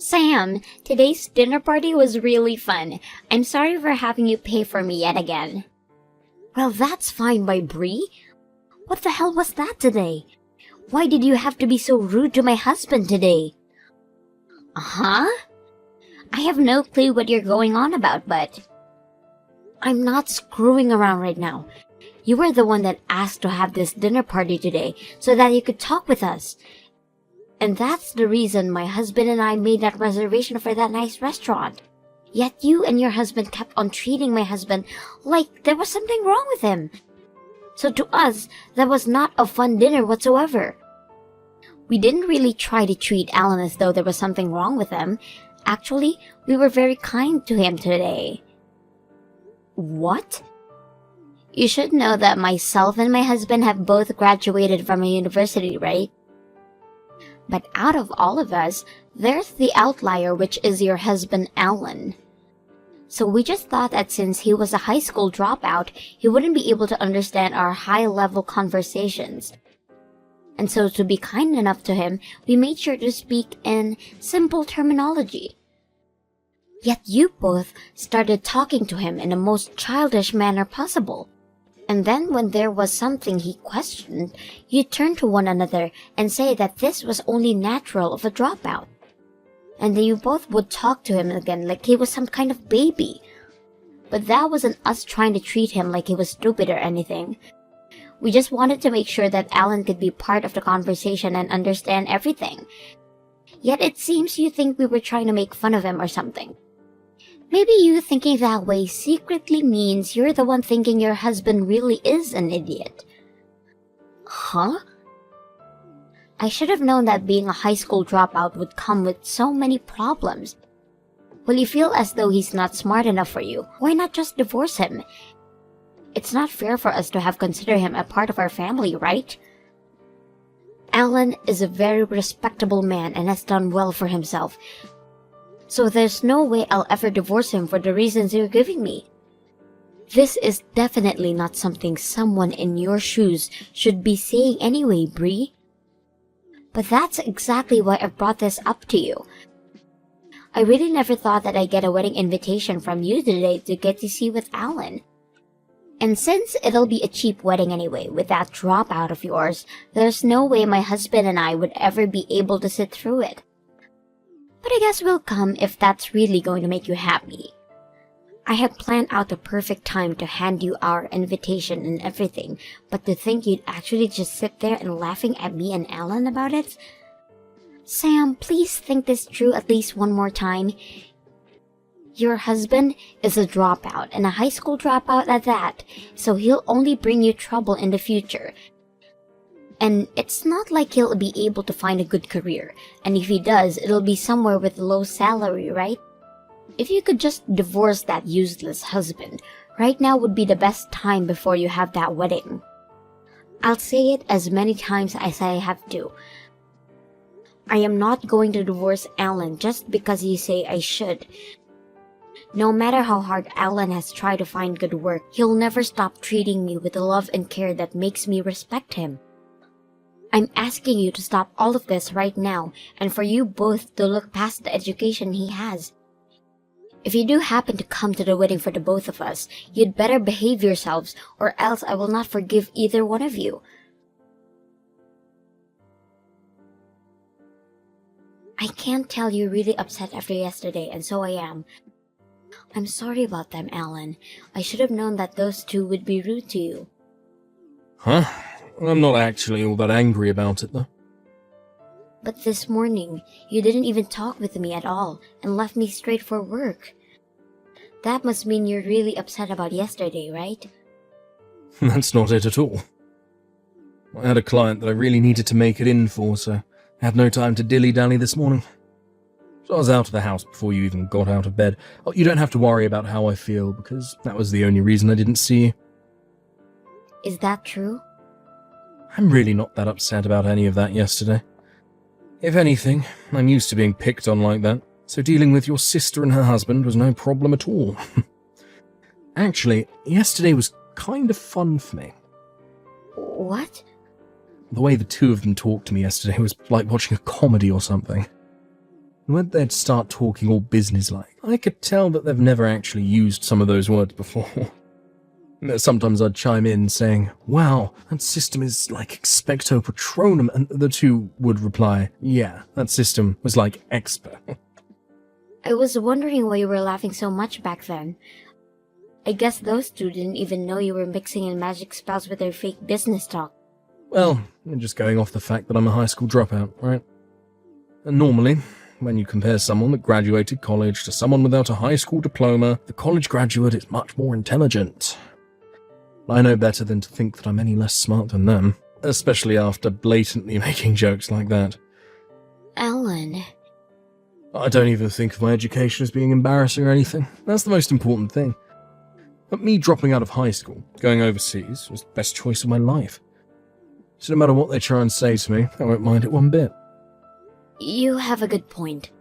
Sam, today's dinner party was really fun. I'm sorry for having you pay for me yet again. Well, that's fine by Bree. What the hell was that today? Why did you have to be so rude to my husband today? Huh? I have no clue what you're going on about, but... I'm not screwing around right now. You were the one that asked to have this dinner party today so that you could talk with us. And that's the reason my husband and I made that reservation for that nice restaurant. Yet you and your husband kept on treating my husband like there was something wrong with him. So to us, that was not a fun dinner whatsoever. We didn't really try to treat Alan as though there was something wrong with him. Actually, we were very kind to him today. What? You should know that myself and my husband have both graduated from a university, right? But out of all of us, there's the outlier, which is your husband, Alan. So we just thought that since he was a high school dropout, he wouldn't be able to understand our high-level conversations. And so to be kind enough to him, we made sure to speak in simple terminology. Yet you both started talking to him in the most childish manner possible. And then when there was something he questioned, you turned to one another and say that this was only natural of a dropout. And then you both would talk to him again like he was some kind of baby. But that wasn't us trying to treat him like he was stupid or anything. We just wanted to make sure that Alan could be part of the conversation and understand everything. Yet it seems you think we were trying to make fun of him or something. Maybe you thinking that way secretly means you're the one thinking your husband really is an idiot. Huh? I should have known that being a high school dropout would come with so many problems. Will you feel as though he's not smart enough for you? Why not just divorce him? It's not fair for us to have considered him a part of our family, right? Alan is a very respectable man and has done well for himself. So there's no way I'll ever divorce him for the reasons you're giving me. This is definitely not something someone in your shoes should be saying anyway, Bree. But that's exactly why I brought this up to you. I really never thought that I'd get a wedding invitation from you today to get to see with Alan. And since it'll be a cheap wedding anyway with that dropout of yours, there's no way my husband and I would ever be able to sit through it. But I guess we'll come if that's really going to make you happy. I had planned out the perfect time to hand you our invitation and everything, but to think you'd actually just sit there and laughing at me and Alan about it? Sam, please think this through at least one more time. Your husband is a dropout, and a high school dropout at that, so he'll only bring you trouble in the future. And it's not like he'll be able to find a good career, and if he does, it'll be somewhere with low salary, right? If you could just divorce that useless husband, right now would be the best time before you have that wedding. I'll say it as many times as I have to. I am not going to divorce Alan just because you say I should. No matter how hard Alan has tried to find good work, he'll never stop treating me with the love and care that makes me respect him. I'm asking you to stop all of this right now, and for you both to look past the education he has. If you do happen to come to the wedding for the both of us, you'd better behave yourselves, or else I will not forgive either one of you. I can't tell you're really upset after yesterday, and so I am. I'm sorry about them, Alan. I should have known that those two would be rude to you. Huh? I'm not actually all that angry about it, though. But this morning, you didn't even talk with me at all, and left me straight for work. That must mean you're really upset about yesterday, right? That's not it at all. I had a client that I really needed to make it in for, so I had no time to dilly-dally this morning. So I was out of the house before you even got out of bed. Oh, you don't have to worry about how I feel, because that was the only reason I didn't see you. Is that true? I'm really not that upset about any of that yesterday. If anything, I'm used to being picked on like that, so dealing with your sister and her husband was no problem at all. Actually, yesterday was kind of fun for me. What? The way the two of them talked to me yesterday was like watching a comedy or something. And when they'd start talking all businesslike, I could tell that they've never actually used some of those words before. Sometimes I'd chime in saying, "Wow, that system is like expecto patronum," and the two would reply, "Yeah, that system was like expa." I was wondering why you were laughing so much back then. I guess those two didn't even know you were mixing in magic spells with their fake business talk. Well, I'm just going off the fact that I'm a high school dropout, right? And normally, when you compare someone that graduated college to someone without a high school diploma, the college graduate is much more intelligent. I know better than to think that I'm any less smart than them, especially after blatantly making jokes like that. Alan. I don't even think of my education as being embarrassing or anything. That's the most important thing. But me dropping out of high school, going overseas, was the best choice of my life. So no matter what they try and say to me, I won't mind it one bit. You have a good point.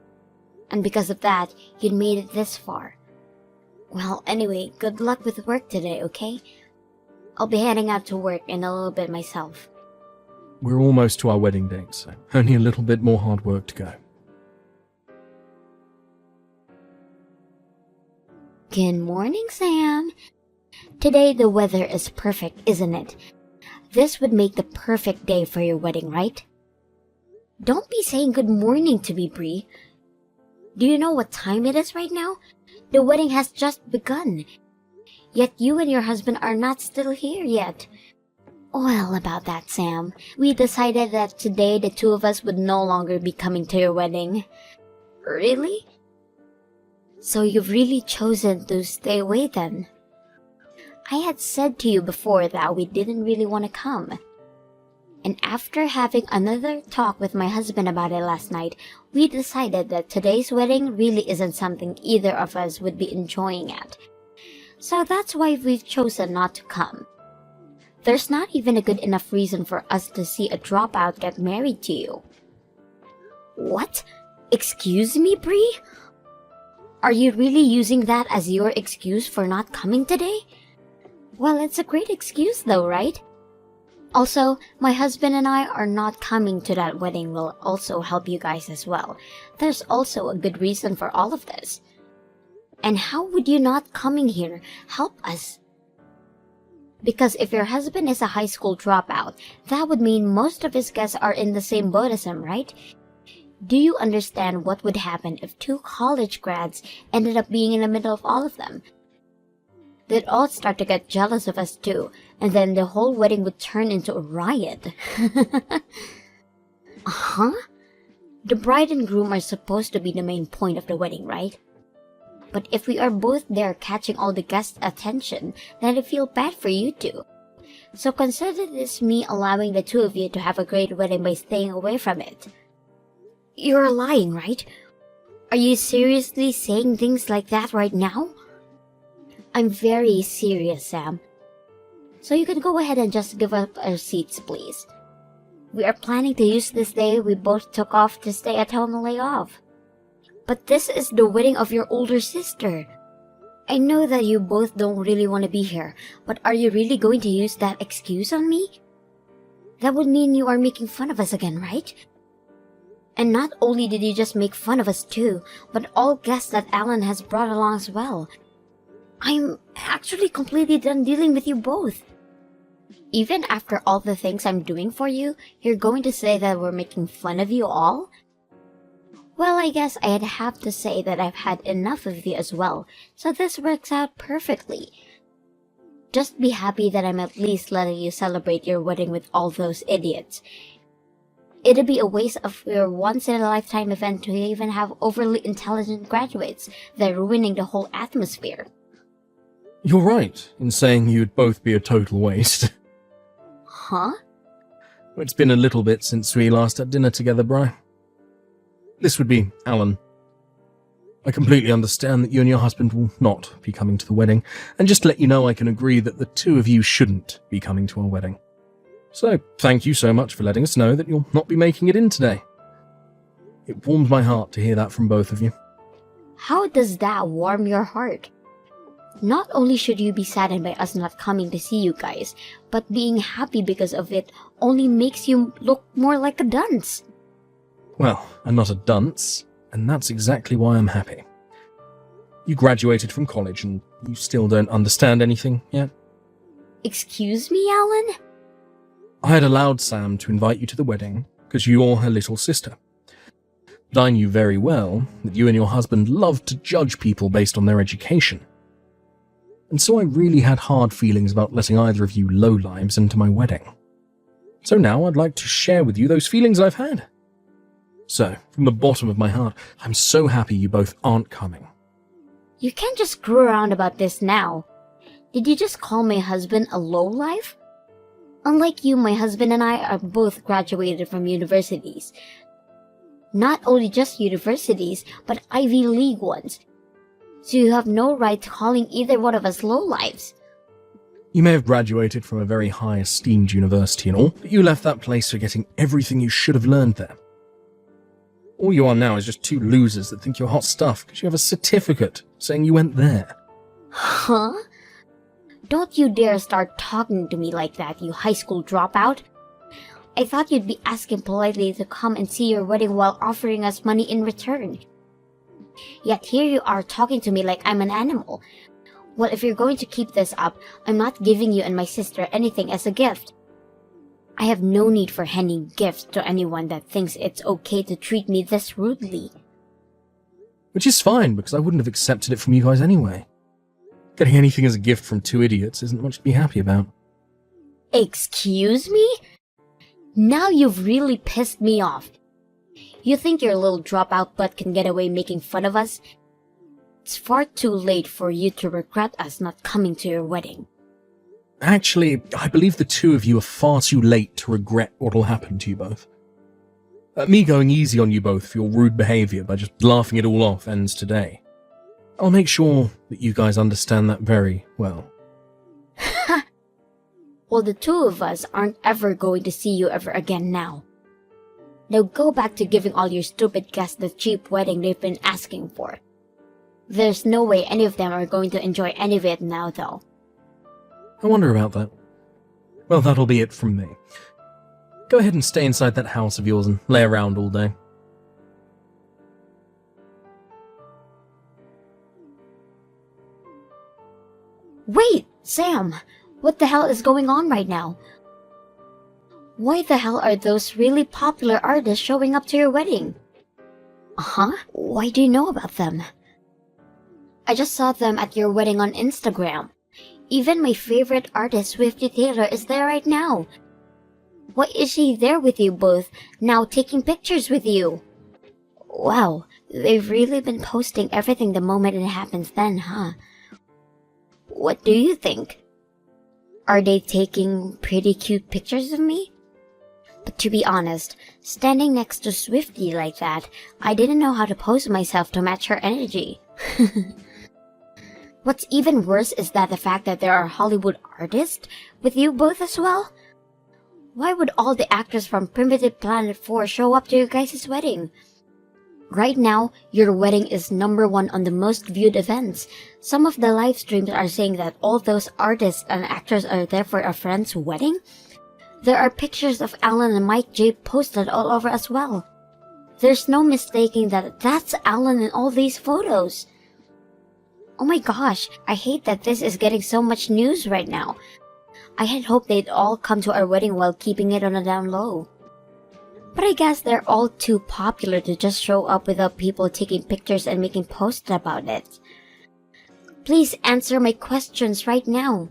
And because of that, you'd made it this far. Well, anyway, good luck with work today, okay? I'll be heading out to work in a little bit myself. We're almost to our wedding date, so only a little bit more hard work to go. Good morning, Sam. Today the weather is perfect, isn't it? This would make the perfect day for your wedding, right? Don't be saying good morning to me, Bree. Do you know what time it is right now? The wedding has just begun. Yet you and your husband are not still here yet. Well, about that, Sam. We decided that today the two of us would no longer be coming to your wedding. Really? So you've really chosen to stay away then? I had said to you before that we didn't really want to come. And after having another talk with my husband about it last night, we decided that today's wedding really isn't something either of us would be enjoying at. So that's why we've chosen not to come. There's not even a good enough reason for us to see a dropout get married to you. What? Excuse me, Bree? Are you really using that as your excuse for not coming today? Well, it's a great excuse though, right? Also, my husband and I are not coming to that wedding will also help you guys as well. There's also a good reason for all of this. And how would you not coming here help us? Because if your husband is a high school dropout, that would mean most of his guests are in the same boat as him, right? Do you understand what would happen if two college grads ended up being in the middle of all of them? They'd all start to get jealous of us too, and then the whole wedding would turn into a riot. Huh? The bride and groom are supposed to be the main point of the wedding, right? But if we are both there catching all the guests' attention, then I feel bad for you two. So consider this me allowing the two of you to have a great wedding by staying away from it. You're lying, right? Are you seriously saying things like that right now? I'm very serious, Sam. So you can go ahead and just give up our seats, please. We are planning to use this day we both took off to stay at home and lay off. But this is the wedding of your older sister. I know that you both don't really want to be here, but are you really going to use that excuse on me? That would mean you are making fun of us again, right? And not only did you just make fun of us too, but all guests that Alan has brought along as well. I'm actually completely done dealing with you both. Even after all the things I'm doing for you, you're going to say that we're making fun of you all? Well, I guess I'd have to say that I've had enough of you as well, so this works out perfectly. Just be happy that I'm at least letting you celebrate your wedding with all those idiots. It'd be a waste of your once-in-a-lifetime event to even have overly intelligent graduates. They're ruining the whole atmosphere. You're right in saying you'd both be a total waste. Huh? It's been a little bit since we last had dinner together, Bri. This would be Alan. I completely understand that you and your husband will not be coming to the wedding, and just to let you know I can agree that the two of you shouldn't be coming to our wedding. So, thank you so much for letting us know that you'll not be making it in today. It warmed my heart to hear that from both of you. How does that warm your heart? Not only should you be saddened by us not coming to see you guys, but being happy because of it only makes you look more like a dunce. Well, I'm not a dunce. and that's exactly why I'm happy. You graduated from college and you still don't understand anything yet? Excuse me, Alan? I had allowed Sam to invite you to the wedding because you're her little sister. But I knew very well that you and your husband loved to judge people based on their education. And so I really had hard feelings about letting either of you lowlives into my wedding. So now I'd like to share with you those feelings I've had. So, from the bottom of my heart, I'm so happy you both aren't coming. You can't just screw around about this now. Did you just call my husband a lowlife? Unlike you, my husband and I are both graduated from universities. Not only just universities, but Ivy League ones. So you have no right to calling either one of us lowlives. You may have graduated from a very high esteemed university and all, but you left that place forgetting everything you should have learned there. All you are now is just two losers that think you're hot stuff because you have a certificate saying you went there. Huh? Don't you dare start talking to me like that, you high school dropout. I thought you'd be asking politely to come and see your wedding while offering us money in return. Yet here you are talking to me like I'm an animal. Well, if you're going to keep this up, I'm not giving you and my sister anything as a gift. I have no need for handing gifts to anyone that thinks it's okay to treat me this rudely. Which is fine, because I wouldn't have accepted it from you guys anyway. Getting anything as a gift from two idiots isn't much to be happy about. Excuse me? Now you've really pissed me off. You think your little dropout butt can get away making fun of us? It's far too late for you to regret us not coming to your wedding. Actually, I believe the two of you are far too late to regret what'll happen to you both. Me going easy on you both for your rude behaviour by just laughing it all off ends today. I'll make sure that you guys understand that very well. Well, the two of us aren't ever going to see you ever again now. Now go back to giving all your stupid guests the cheap wedding they've been asking for. There's no way any of them are going to enjoy any of it now, though. I wonder about that. Well, that'll be it from me. Go ahead and stay inside that house of yours and lay around all day. Wait, Sam! What the hell is going on right now? Why the hell are those really popular artists showing up to your wedding? Huh? Why do you know about them? I just saw them at your wedding on Instagram. Even my favorite artist, Swifty Taylor, is there right now. Why is she there with you both, now taking pictures with you? Wow, they've really been posting everything the moment it happens then, huh? What do you think? Are they taking pretty cute pictures of me? But to be honest, standing next to Swifty like that, I didn't know how to pose myself to match her energy. What's even worse is that the fact that there are Hollywood artists with you both as well. Why would all the actors from Primitive Planet 4 show up to your guys' wedding? Right now, your wedding is #1 on the most viewed events. Some of the live streams are saying that all those artists and actors are there for a friend's wedding. There are pictures of Alan and Mike J posted all over as well. There's no mistaking that that's Alan in all these photos. Oh my gosh, I hate that this is getting so much news right now. I had hoped they'd all come to our wedding while keeping it on a down low. But I guess they're all too popular to just show up without people taking pictures and making posts about it. Please answer my questions right now.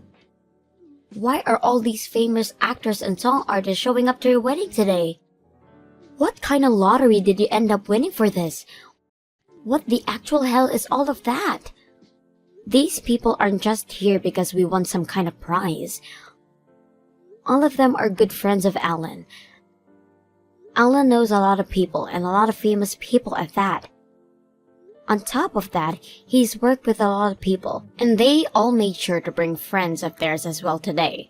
Why are all these famous actors and song artists showing up to your wedding today? What kind of lottery did you end up winning for this? What the actual hell is all of that? These people aren't just here because we won some kind of prize. All of them are good friends of Alan. Alan knows a lot of people, and a lot of famous people at that. On top of that, he's worked with a lot of people, and they all made sure to bring friends of theirs as well today.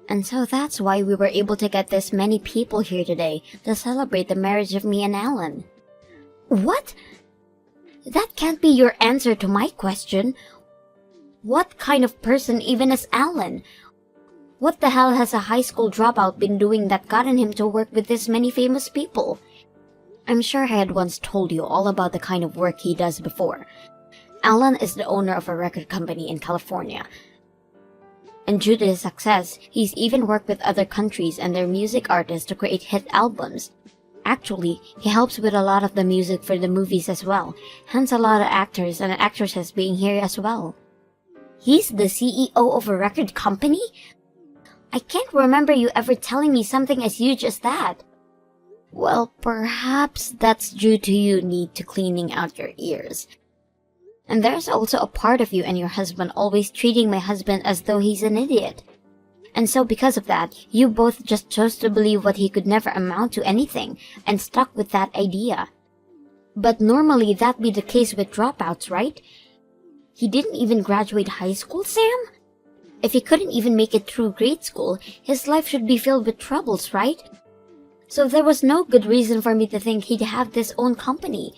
And so that's why we were able to get this many people here today to celebrate the marriage of me and Alan. What? That can't be your answer to my question. What kind of person even is Alan? What the hell has a high school dropout been doing that gotten him to work with this many famous people? I'm sure I had once told you all about the kind of work he does before. Alan is the owner of a record company in California. And due to his success, he's even worked with other countries and their music artists to create hit albums. Actually, he helps with a lot of the music for the movies as well, hence a lot of actors and actresses being here as well. He's the CEO of a record company? I can't remember you ever telling me something as huge as that. Well, perhaps that's due to you need to cleaning out your ears. And there's also a part of you and your husband always treating my husband as though he's an idiot. And so because of that, you both just chose to believe what he could never amount to anything, and stuck with that idea. But normally that'd be the case with dropouts, right? He didn't even graduate high school, Sam? If he couldn't even make it through grade school, his life should be filled with troubles, right? So there was no good reason for me to think he'd have this own company.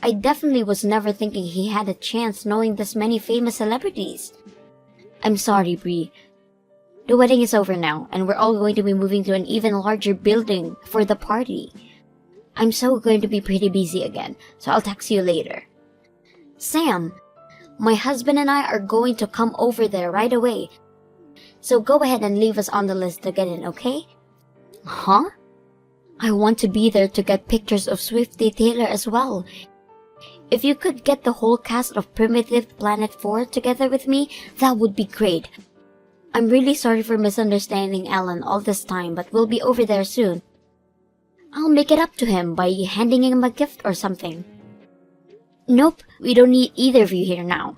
I definitely was never thinking he had a chance knowing this many famous celebrities. I'm sorry, Bree. The wedding is over now, and we're all going to be moving to an even larger building for the party. I'm so going to be pretty busy again, so I'll text you later. Sam, my husband and I are going to come over there right away. So go ahead and leave us on the list to get in, okay? Huh? I want to be there to get pictures of Swifty Taylor as well. If you could get the whole cast of Primitive Planet 4 together with me, that would be great. I'm really sorry for misunderstanding Alan all this time, but we'll be over there soon. I'll make it up to him by handing him a gift or something. Nope, we don't need either of you here now.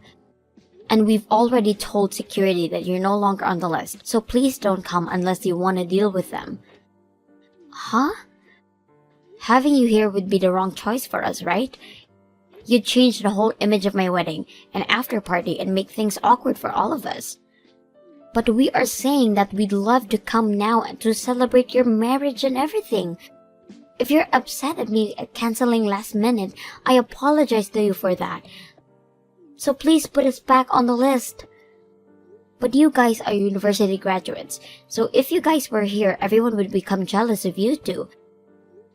And we've already told security that you're no longer on the list, so please don't come unless you want to deal with them. Huh? Having you here would be the wrong choice for us, right? You'd change the whole image of my wedding and after party and make things awkward for all of us. But we are saying that we'd love to come now to celebrate your marriage and everything. If you're upset at me canceling last minute, I apologize to you for that. So please put us back on the list. But you guys are university graduates, so if you guys were here, everyone would become jealous of you two.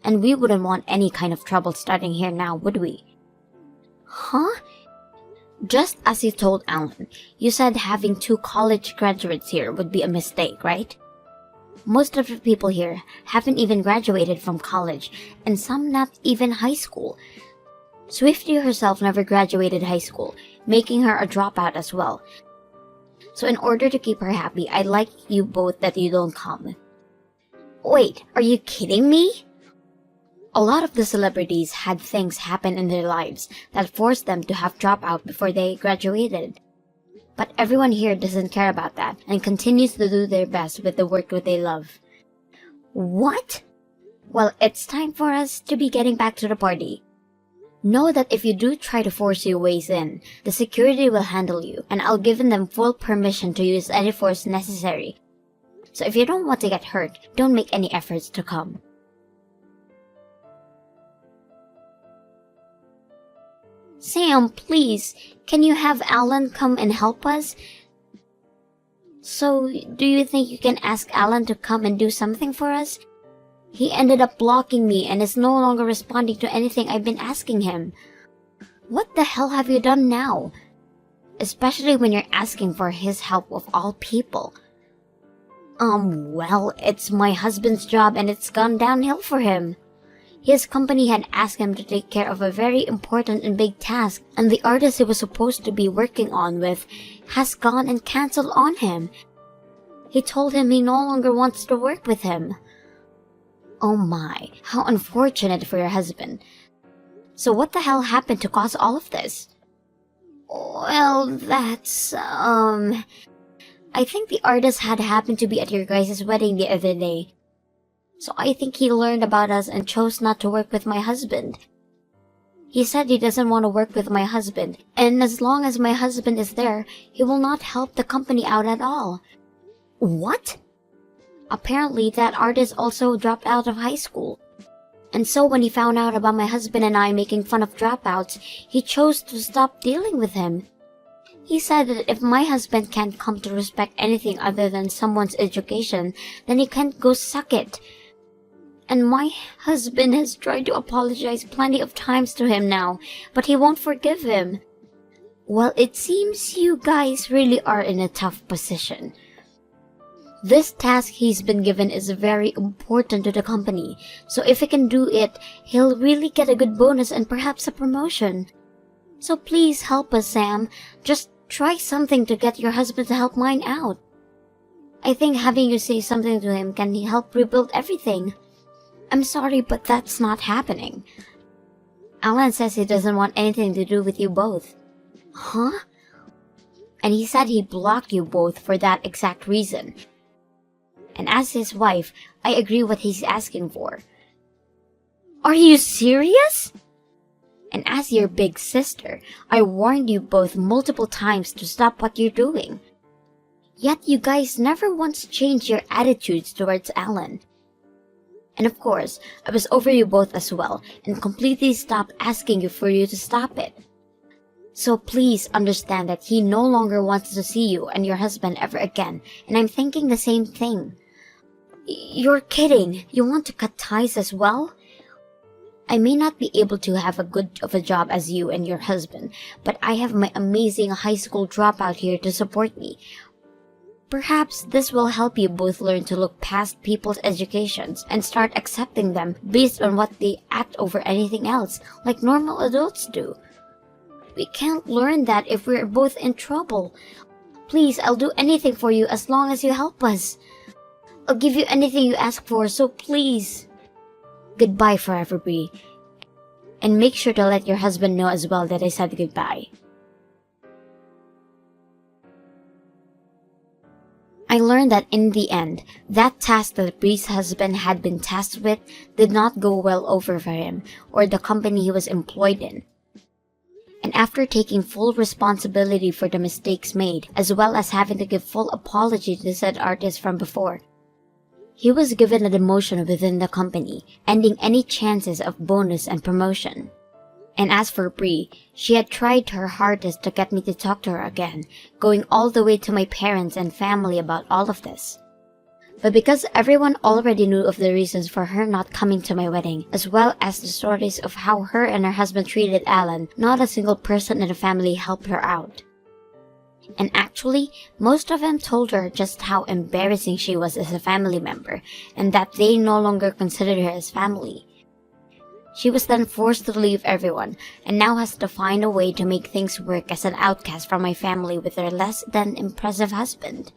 And we wouldn't want any kind of trouble starting here now, would we? Huh? Just as you told Alan, you said having 2 college graduates here would be a mistake, right? Most of the people here haven't even graduated from college, and some not even high school. Swifty herself never graduated high school, making her a dropout as well. So in order to keep her happy, I'd like you both that you don't come. Wait, are you kidding me? A lot of the celebrities had things happen in their lives that forced them to have dropout before they graduated. But everyone here doesn't care about that and continues to do their best with the work that they love. What? Well, it's time for us to be getting back to the party. Know that if you do try to force your ways in, the security will handle you, and I'll give them full permission to use any force necessary. So if you don't want to get hurt, don't make any efforts to come. Sam, please, can you have Alan come and help us? So, do you think you can ask Alan to come and do something for us? He ended up blocking me and is no longer responding to anything I've been asking him. What the hell have you done now? Especially when you're asking for his help of all people. Well, it's my husband's job and it's gone downhill for him. His company had asked him to take care of a very important and big task, and the artist he was supposed to be working on with has gone and cancelled on him. He told him he no longer wants to work with him. Oh my, how unfortunate for your husband. So what the hell happened to cause all of this? Well, that's, I think the artist had happened to be at your guys' wedding the other day. So I think he learned about us and chose not to work with my husband. He said he doesn't want to work with my husband, and as long as my husband is there, he will not help the company out at all. What? Apparently, that artist also dropped out of high school. And so when he found out about my husband and I making fun of dropouts, he chose to stop dealing with him. He said that if my husband can't come to respect anything other than someone's education, then he can't go suck it. And my husband has tried to apologize plenty of times to him now, but he won't forgive him. Well, it seems you guys really are in a tough position. This task he's been given is very important to the company, so if he can do it, he'll really get a good bonus and perhaps a promotion. So please help us, Sam. Just try something to get your husband to help mine out. I think having you say something to him can help rebuild everything. I'm sorry, but that's not happening. Alan says he doesn't want anything to do with you both. Huh? And he said he blocked you both for that exact reason. And as his wife, I agree what he's asking for. Are you serious? And as your big sister, I warned you both multiple times to stop what you're doing. Yet you guys never once changed your attitudes towards Alan. And of course, I was over you both as well and completely stopped asking you for you to stop it. So please understand that he no longer wants to see you and your husband ever again, and I'm thinking the same thing. You're kidding. You want to cut ties as well? I may not be able to have a good of a job as you and your husband, but I have my amazing high school dropout here to support me. Perhaps this will help you both learn to look past people's educations and start accepting them based on what they act over anything else, like normal adults do. We can't learn that if we're both in trouble. Please, I'll do anything for you as long as you help us. I'll give you anything you ask for, so please. Goodbye forever, Bree. And make sure to let your husband know as well that I said goodbye. I learned that in the end, that task that Bree's husband had been tasked with did not go well over for him or the company he was employed in. And after taking full responsibility for the mistakes made, as well as having to give full apology to said artist from before, he was given a demotion within the company, ending any chances of bonus and promotion. And as for Bree, she had tried her hardest to get me to talk to her again, going all the way to my parents and family about all of this. But because everyone already knew of the reasons for her not coming to my wedding, as well as the stories of how her and her husband treated Alan, not a single person in the family helped her out. And actually, most of them told her just how embarrassing she was as a family member, and that they no longer considered her as family. She was then forced to leave everyone, and now has to find a way to make things work as an outcast from my family with her less than impressive husband.